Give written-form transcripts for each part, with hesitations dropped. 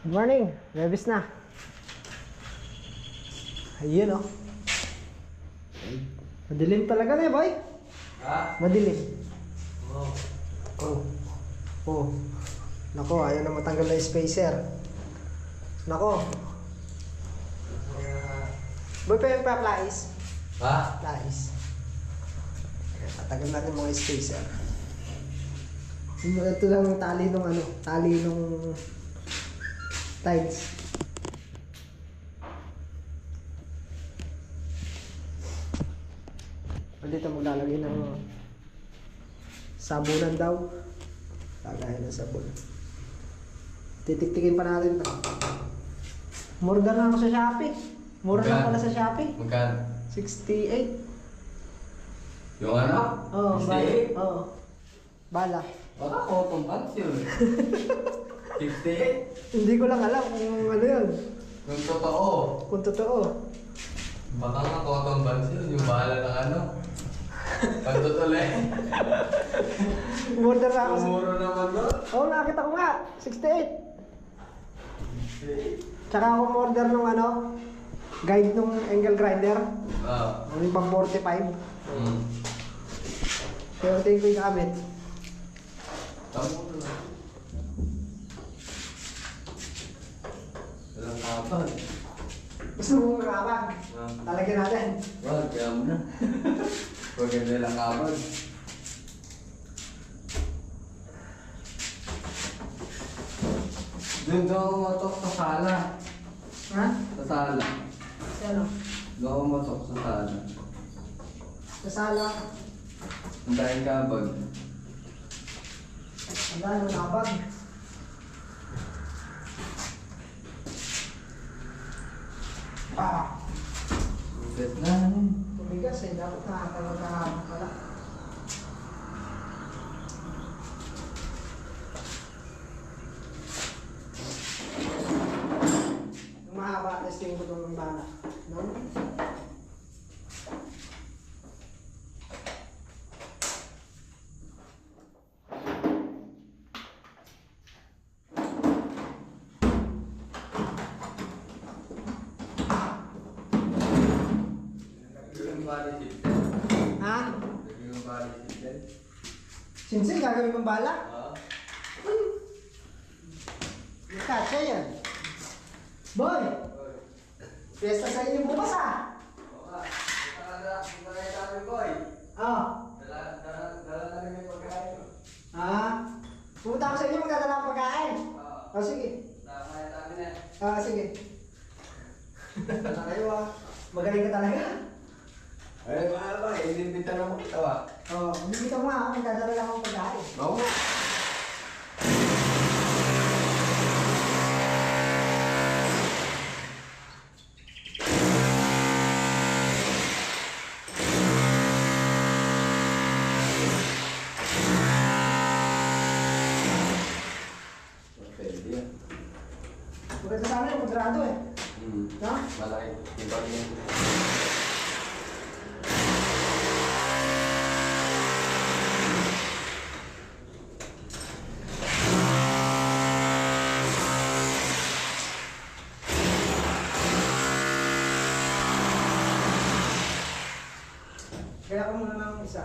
Good morning, Rebis na. Ayun oh. Madilim talaga na boy. Ha? Madilim. Oo. Oh. Oh. Nako, ayaw na matanggal na yung spacer. Nako. Boy, pa yung pa-plais. Ha? Plais. Tatagal natin mga spacer. Ito lang yung tali nung ano, tali nung tiles. Dito maglalagay ng sabunan daw. Lagay ng sabon. Titiktikin pa natin ito. Murder na ako sa Shopee. Mura lang pala sa Shopee. Magkano? 68. Yung ano? Oo, bala. 68? Oo. Bala. Baka cotton pants yun. 68? Hindi ko lang alam kung ano yun. Yung totoo. Kung totoo. Baka nga cotton pants yun. Yung bahala ng ano. Pagtutuloy. Murder na ako sa... Umuro naman doon. Oo, nakita ko nga. 68. 68? Tsaka ako order nung ano, guide nung angle grinder. Ah. Ano yung pang 45. Hmm. Pero tingin ko yung gamit. Tamo na lang. Walang kapag. Gusto mo makakabag? Talagyan natin. Wag, kaya mo na. Huwag ka nilang kapag. Doon daw ako matok sa sala. Ha? Sa sala. Sa ano? Doon ako matok sa sala. Sa sala. Ang dahil kabag. Ang dahil ng nakabag. Ah! Ulit na. Tumigas eh. Dapat nakakalaga kahapon pala. Yung mahaba, testing ko itong ng bala. No? Yung body system. Ha? Yung body system. Sinsin, gagawin mong bala? Oo. Kasya yan. Boy! Fiesta sa inyo bukas ah! Oo nga. Punta na yung sabi ko eh. Oh. Dala na rin yung pagkain. Ah? Pumunta ako sa inyo, magdadala ng pagkain. Oo. Oh, sige. Tama yung sabi na. Ah, sige. Dala kayo ah. Magaling ka talaga. Ay, mga ba, inimbitan na mo kita ba? Oh, bibita mo nga ako, magdadala lang akong pagkain. Oo. Pwede yan. Maganda sana yung kudrado eh. No? Malaki. Iba rin. Kaya ko muna ng isa.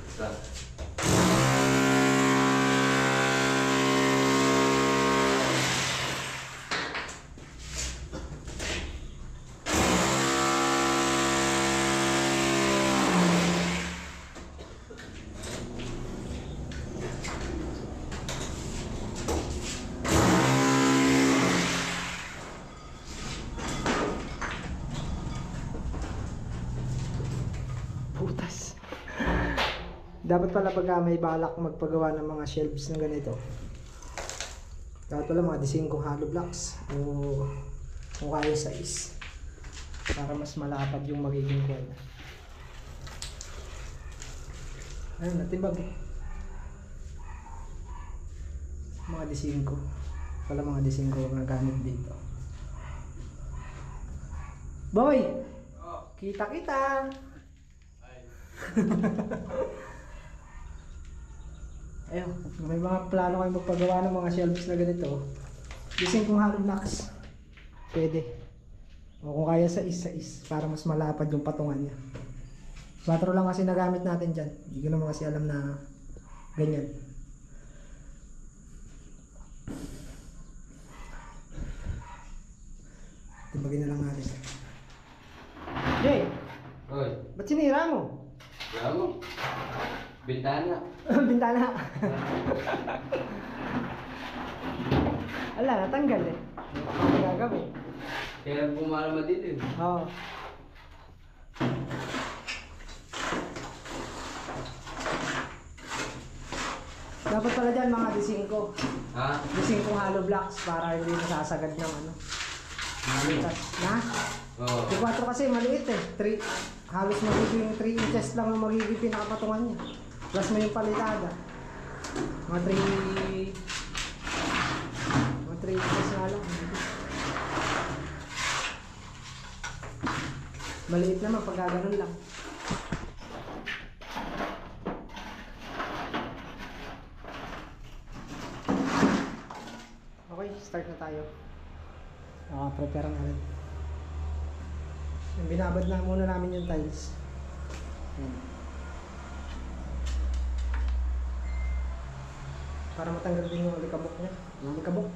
Isa. Putas. Dapat pala pagka may balak magpagawa ng mga shelves na ganito. Dapat pala mga design kong hollow blocks o kung kaya size. Para mas malapad yung magiging kuwan. Ayun, natibag eh. Mga design ko. Pala mga design ko na gamit dito. Boy! Kita-kita! Ayun, may mga plano kayo magpagawa ng mga shelves na ganito. Gising kong hollow blocks. Pwede. O kung kaya sa is, para mas malapad yung patungan niya. 4 lang kasi nagamit natin dyan. Hindi ko naman kasi alam na ganyan. Tibagin na lang natin. Jay! Oy, Ba't sinira mo? wala mo. Bintana. Bintana. Ala, natanggal eh. Ano gagawin? Kaya pumala madilim. Oo. Dapat pala dyan mga D5. Ha? D5 hollow blocks para hindi nasasagad ng ano. Butas. Na? Oo. D4 kasi maliit eh. 3, halos magiging 3 inches lang ang magiging pinakapatungan niya. Plus mo yung palitada. Mga 3 inches nga lang. Maliit naman pag gano'n lang. Okay, start na tayo. Prepare na rin. Binabad na muna namin yung tiles. Ayan. Para matanggal din yung alikabok niya. Yung alikabok.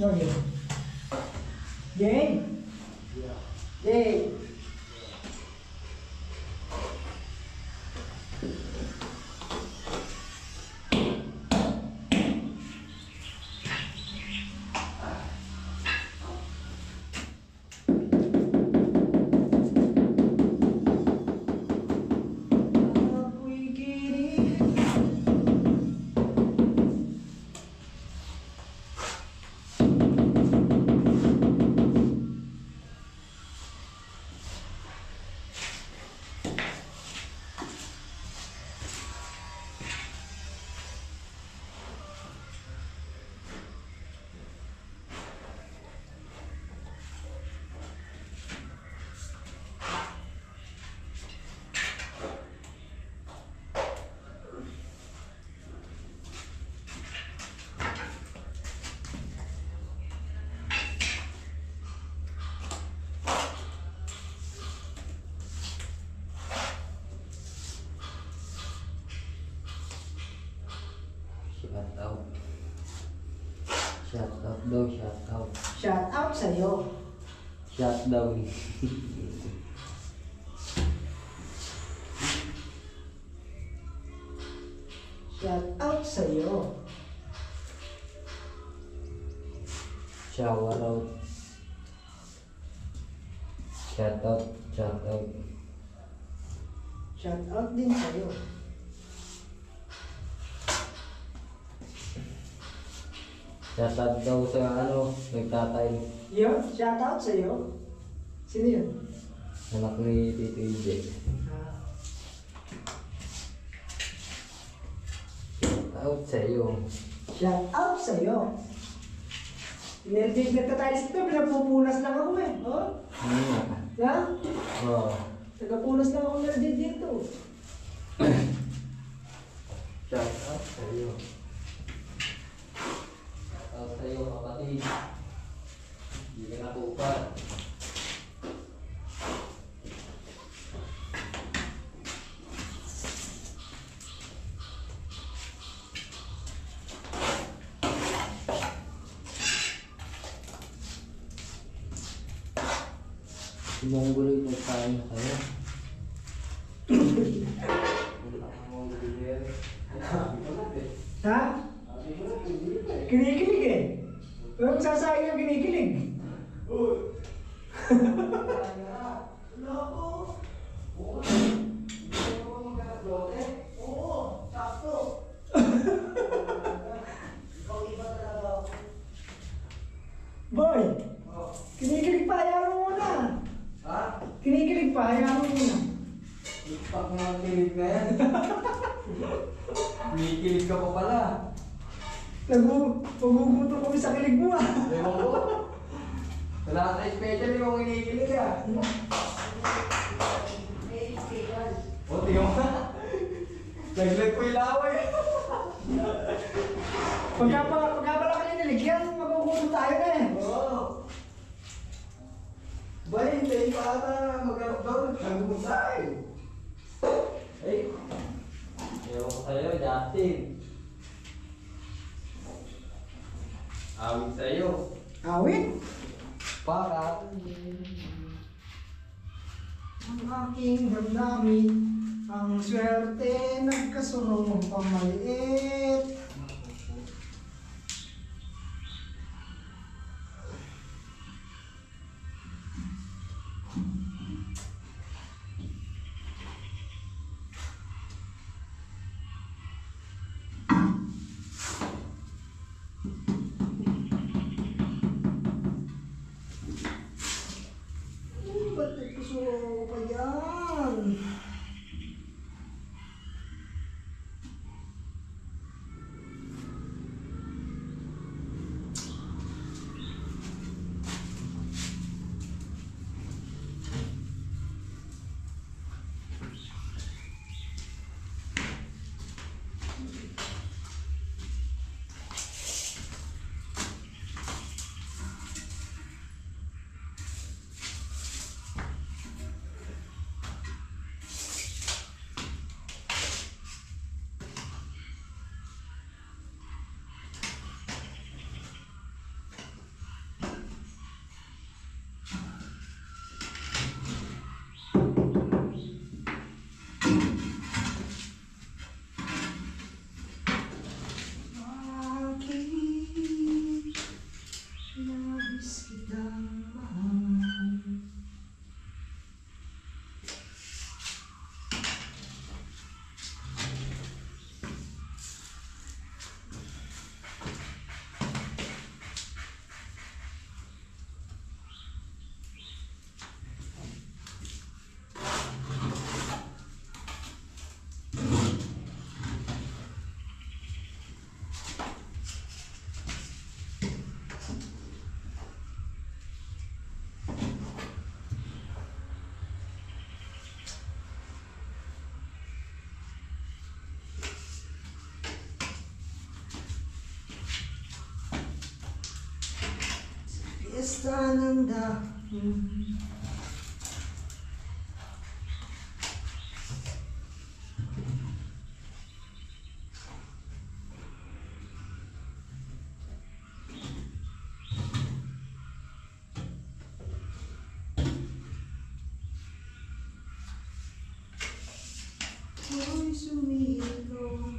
Okay. Jay? Jay? daw, shout out. Shout out sa'yo. Shout down. Shout out sa'yo. Shower out. Shout out, shout out. Shout out din sa'yo. Shout out daw sa ano, nagtatay. Yun, shout out sa'yo. Sino yun? Anak ni Tito EJ. Shout out sa iyo. Shout out sa'yo. Nildignan ka tayo sa ito, pinapupunas lang ako eh. Oh? Ha? Oh. Nagapunas lang ako nildig dito. Shout out sa iyo. Shout out sa iyo, kapatid. Hindi ka nakupat. Mongoloid nagkain na kayo. Ha? Kinikilig eh. Huwag mong sasayang yung kinikilig. Boy, kinikilig pa, hayaan mo muna. Ha? Kinikilig pa, hayaan mo muna. Ipak mo ang kilig na yan. Kinikilig ka pa pala. Nagugutom kami sa kilig mo ah. Ewan ko. Wala ka special yung kinikilig ah. O, tingnan mo na. Naglag ko yung laway. Pagka pala ka niligyan, magugutom tayo na eh. Oo. Ba, hindi pa ata maghanap daw. Naghanap tayo. Ay! Ewan ko sa'yo, Justin. Awit sa'yo. Awit? Para. Ang aking damdamin, ang swerte nagkasurong pamaliit. Ba't nagkasurong pa yan? Aking labis kitang mahal. Fiesta ng dahon. Ako'y sumilong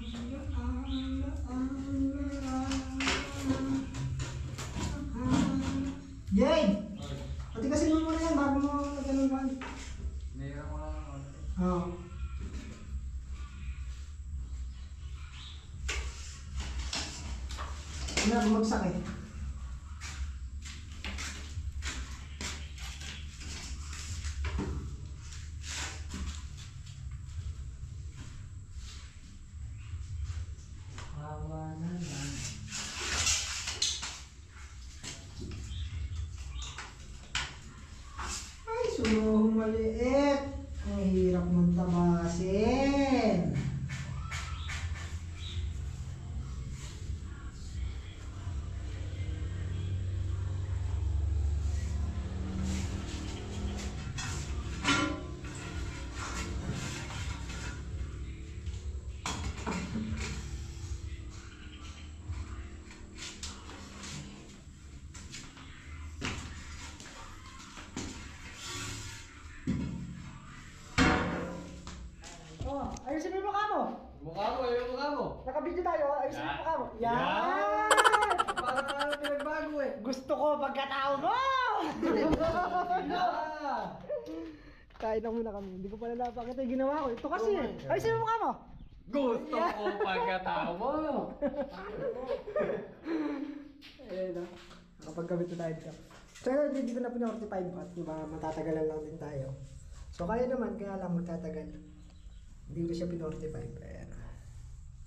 Jade! Pati kasi mo muna yan bago mo nagtanungan. Mayroon mo lang ako. Oo. Ano, bumagsak eh. Hawa na lang. Ay, suluhong maliit. Ang hirap mong tabasin. Oh, ayusin mo yung mukha mo. Mukha mo, yung mukha mo. Nakabidyo tayo, ayusin mo yung mukha mo. Yan! Yan! Parang ano pinagbago eh. Gusto ko pagkatao mo! Kain na muna kami. Hindi ko pala napakita yung ginawa ko. Ito kasi eh. Ayusin mo yung mukha mo. Gusto ko pagkatao mo. Ayun na. Nakapagkabit na tayo dito. Pero hindi ko na pina-45 at matatagalan lang din tayo. So kaya naman, kaya lang magtatagal. Hindi ko siya pina-45. Ayan.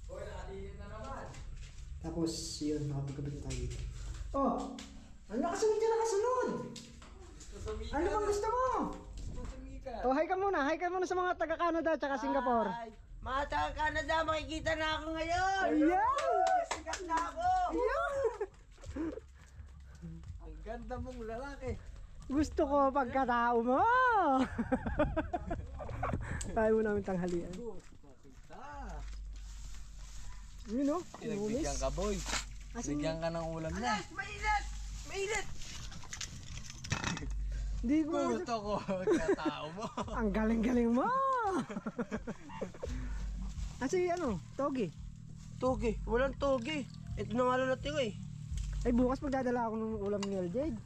Uy, nakatitin na naman. Tapos yun, nakapagkabit na tayo dito. Oh! Ano nakasunod dyan nakasunod? Ano bang gusto mo? Susumikat. Oh, hi ka muna. Hi ka muna sa mga taga-Canada at Singapore. Ay, mga taga Canada, makikita na ako ngayon! Yes! Sikat na ako! Ang ganda mong lalaki. Gusto ko pagkatao mo! Tayo mo namin tanghalian. Gusto kita. Yun o, Pinagbigyan ka, boy. Asin- Bigyan ka ng ulam na. Mainit! Mainit! Hindi ko. Gusto ko pagkatao mo. Ang galing-galing mo! Kasi ano, togi. Togi, walang togi. Ito na nga lang natin eh. Ay bukas magdadala ako ng ulam ni Jade.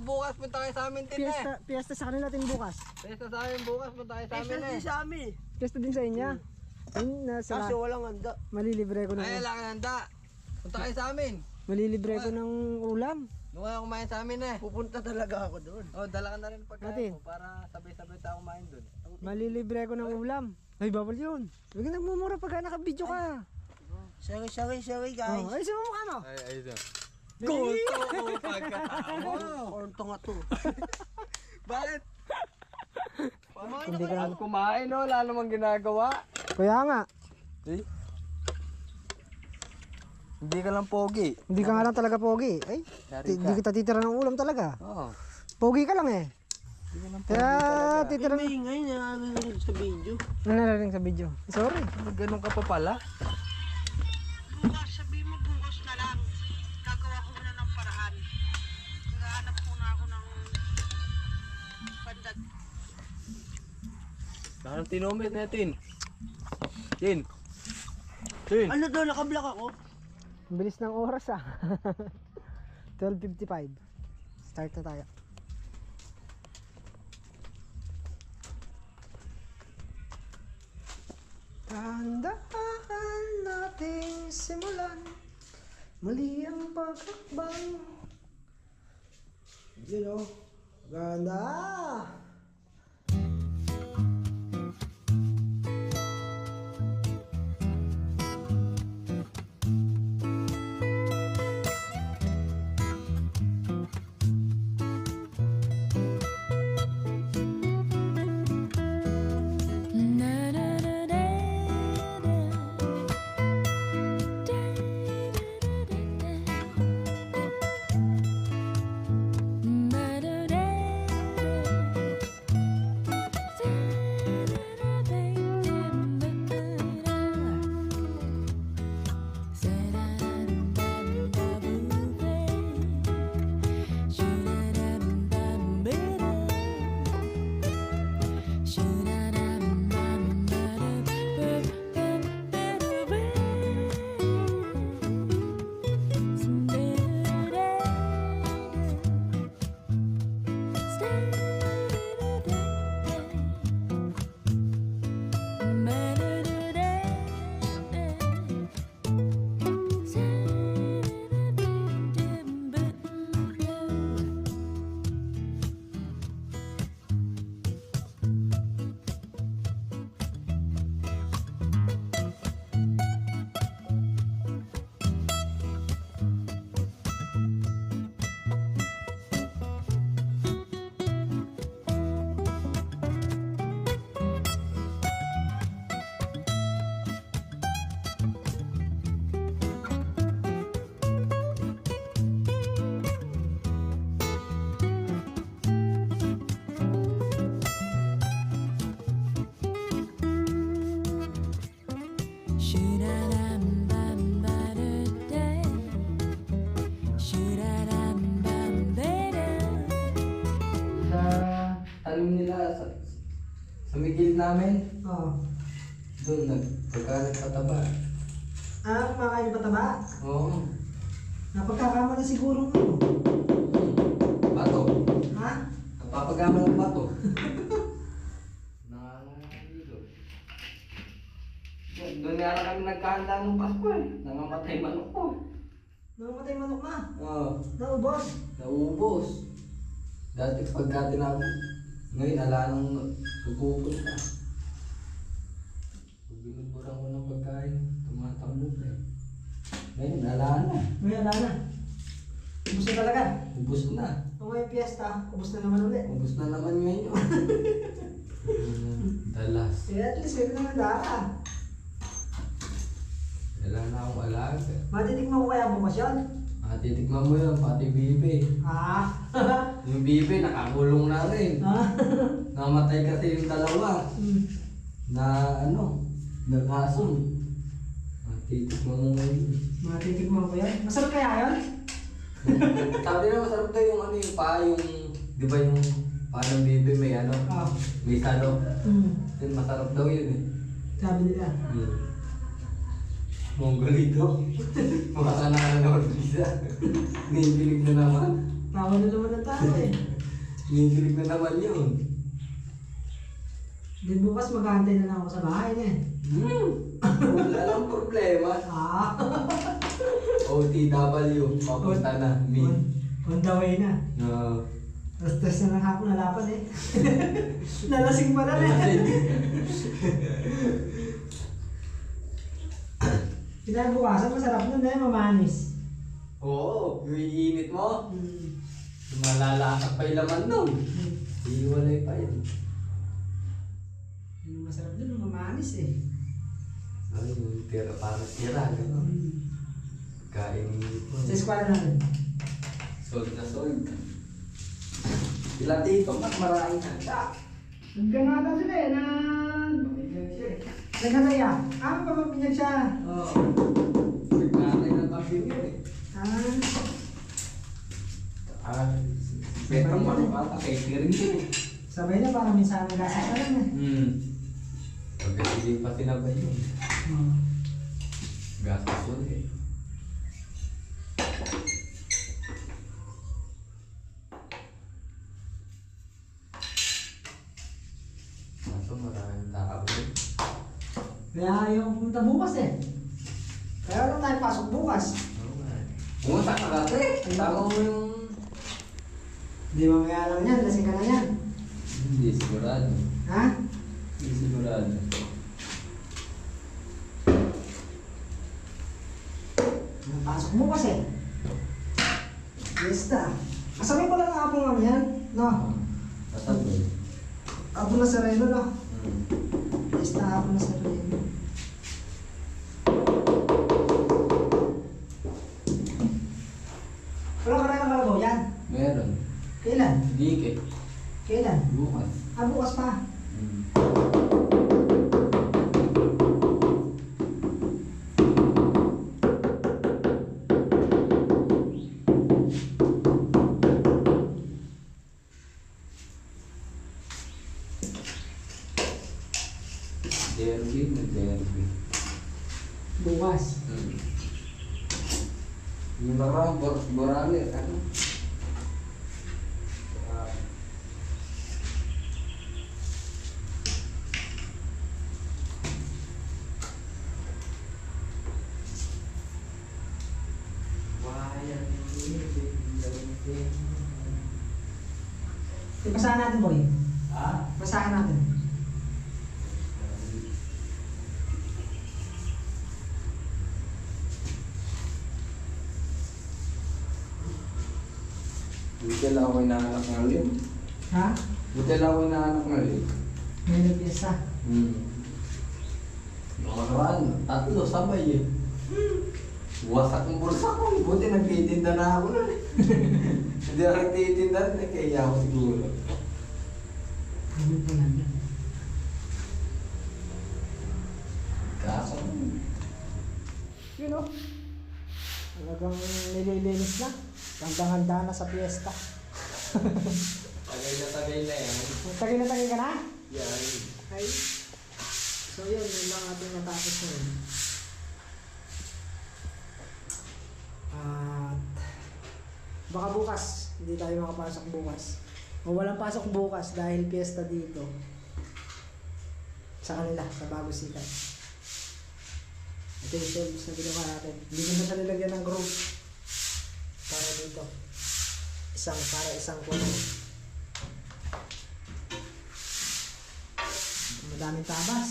Bukas punta kayo sa amin, tin eh. Fiesta sa kanila tin bukas. Pesta sa amin bukas, punta kayo sa Sa amin eh. sa amin. Fiesta din sa inyo. Yun, Kaso walang handa. malilibre ko Ay, ng lang handa. Punta kayo sa amin. malilibre ko ng ulam. Doon kayo kumain sa amin eh. Pupunta talaga ako doon. Oh, dala ka na rin pagkain Natin. mo para sabay-sabay tayo kumain doon. Malilibre ko ng ulam. Ay bawal yun. Huwag ka nagmumura pag nakabidyo ka. Sorry guys. Oh, ay sino mukha mo? Ay, ito. Gusto ko pagkatao mo. Orto nga to. Bakit? Hindi ka Ang kumain, no? Wala namang ginagawa. Kaya nga. Eh? Hindi ka lang pogi. Hindi ka nga lang talaga pogi. Ay, Yari hindi ka. kita titira ng ulam talaga. Oo. Pogi ka lang eh. Hindi ka lang pogi Kaya talaga. titira May ngayon na sa video. Ano narinig sa video? Sorry. Ganun ka pa pala. Bukas, sabihin mo bukas na lang. Gagawa ko muna ng paraan. Naghahanap muna ako ng pandag. Parang tinomit natin. Tin. Tin. Ano to, nakablock ako? Ang bilis ng oras ah. 12:55. Start na tayo. Tandaan nating simulan muli ang paghakbang. Yun o. Ganda! namin. Oo. Doon, pagka nagpataba. Kumakain ng pataba. Oo. Napagkakamala siguro mo. Bato. Ha? Napapagama ng bato. Nakakaligo. Doon nga na kami nagkahanda ng Pasko eh. Nangamatay manok ko. Namamatay manok na. Oo. Naubos. Naubos. Dati pagka tinapon, ngayon ala nang pupunta. Pag binuburan ko ng pagkain, tumatambok eh. Ngayon ala na. May ala na. Ubus na talaga. Ubus na. Kung may piyesta, ubus na naman ulit. Ubus na naman ngayon. Dalas. At least meron naman daka. Wala na akong alaga. Matitikman ko kaya bukas yun? Titikman mo yun, pati bibe. Yung bibe, nakakulong na rin. Namatay kasi yung dalawa. Na nag-asom. Titikman mo ngayon. Matitikman ko yan? Masarap kaya yun? Sabi na masarap daw yung yung paa, di ba yung paa ng bibe may may salo. Yun, masarap daw yun eh. Sabi nila. Mongolito. Makakanala naman bisa. Ninibilig na naman. Tawa na naman ang tao eh. Ninibilig na naman yun. Di bukas maghahantay na lang ako sa bahay niya. Wala lang problema. OTW, papunta na. On the way na. Tapos na ng hapon nalapan eh. Nalasing pa na rin. Kinabukasan, masarap nun eh, mamanis. Oo, yung iinit mo. Malalakad pa yung laman nun. Iiwalay pa yun. Yung masarap dun, mamanis eh. Ay, yung tira para tira. Kain mo. Sa eskwala namin. Sold na sold. Sila dito, mas maraming handa. Nagganata sila eh, naghanaya. Pamapinag siya. Oo. Nagkakay ng pamilya eh. Betang manupata, catering din eh. Sabay na, parang minsan ang gasa ka lang eh. Pagkasiling pa sinabay yun. Gastos yun eh. Kaso maraming tao eh. Kaya ayaw pumunta bukas eh. Kaya wala tayo pasok bukas. Pumunta ka kasi. Tama mo yung... Hindi mamaya lang yan, lasing ka na yan. Hindi sigurado. Ha? Hindi sigurado. Pasok bukas eh. Fiesta. Kasabay ko lang apong ano yan. No? Kasabay. Apong na Sereno no? Fiesta apong na Sereno. Wala ka rin ang kalabaw yan? Meron. Kailan? Hindi eh. Kailan? Bukas. Bukas pa. Derby, nag-derby. Bukas. Yung mga borale, ano? Basahan natin boy. Ha? Basahan natin. Buti lang ako inaanak ng lim. Ha? Buti lang ako inaanak ng lim. May nagpiesta. Nakaraan, 3 sabay eh. Wasak ang bulsa ko. Buti nagtitinda na ako nun eh. Hindi na nagtitinda rin eh. Kaya ako siguro. Ano pa lang yan? Kaso. Yun o. Talagang nililinis na. Handa-handa na sa fiesta. Tagay na yan. Tagay na tagay ka na? Yan. Ay. So yun lang ating natapos ngayon. At baka bukas, hindi tayo makapasok bukas. O walang pasok bukas dahil piyesta dito. Sa kanila, sa Bago Sikat. Ito yung shelves na ginawa natin. Hindi ko na siya nilagyan ng group. Para dito. Isang kuno. Madaming tabas.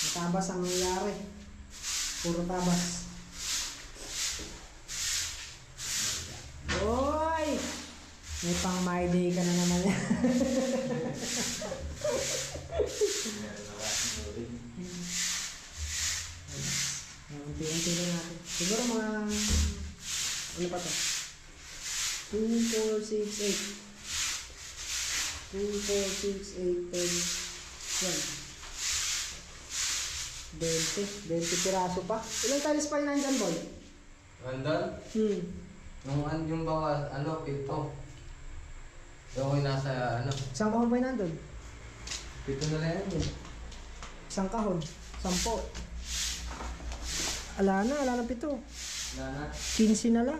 Matabas ang nangyari. Puro tabas. Hoy! May pang my day ka na naman yan. Unti-unti lang natin. Siguro mga... Ano pa to? 2, 4, 6, 8. 2, 4, 6, 8, 10, 12. 20 piraso pa. Ilang tiles pa yun nandyan, boy? Nandun? Yung bawas, pito. So, yung nasa, Isang kahon pa yun nandun? pito na lang yan. Isang kahon. 10. Ala na 7. Wala na. 15 na lang.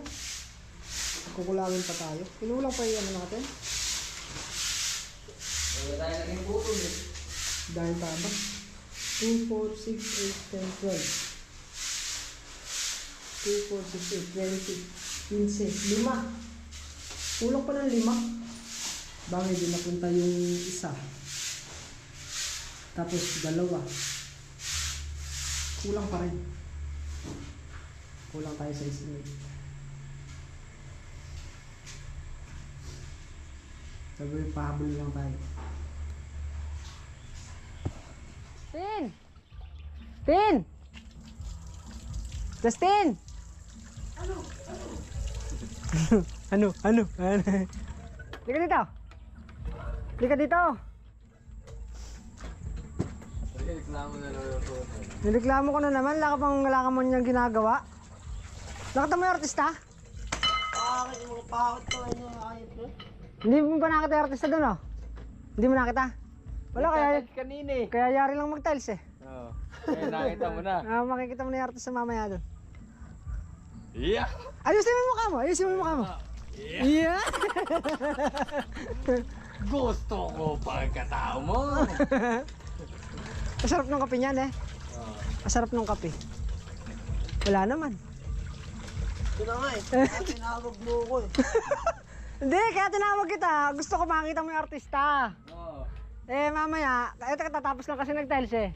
Kukulawin pa tayo. Pinulang pa yung natin. Wala tayo naging butol eh. Dahil tama. 2, 4, 6, 8, 10, 12. 2, 4, 6, 8, 20, 15, 5. Kulang pa ng 5. Bakit din napunta yung isa? Tapos 2. Kulang pa rin. Kulang tayo sa estimate. Sabi, pahabol lang tayo. Tin! Tin! Justin! Ano? Lika dito! Lika dito! Reklamo na lang yung tuto. Nireklamo ko na naman, wala ka mo niyang ginagawa. Nakita mo yung artista? Bakit ko ano ayos ko? Hindi mo ba nakita yung artista doon, oh? Hindi mo nakita? Wala, Kanina eh. kaya yari lang mag-tiles eh. Oo. Kaya nakita mo na. Makikita mo na yung artista mamaya doon. Yeah! Ayusin mo yung mukha mo, ayusin mo yung mukha mo. Yeah! Gusto ko pagkatao mo! Masarap ng kape niyan eh. Masarap ng kape. Wala naman. Ito na nga eh. Tinawag mo ko eh. Hindi, kaya tinawag kita. Gusto ko makita mo yung artista. Oo. Eh mamaya, eto katatapos lang kasi nag-tiles eh.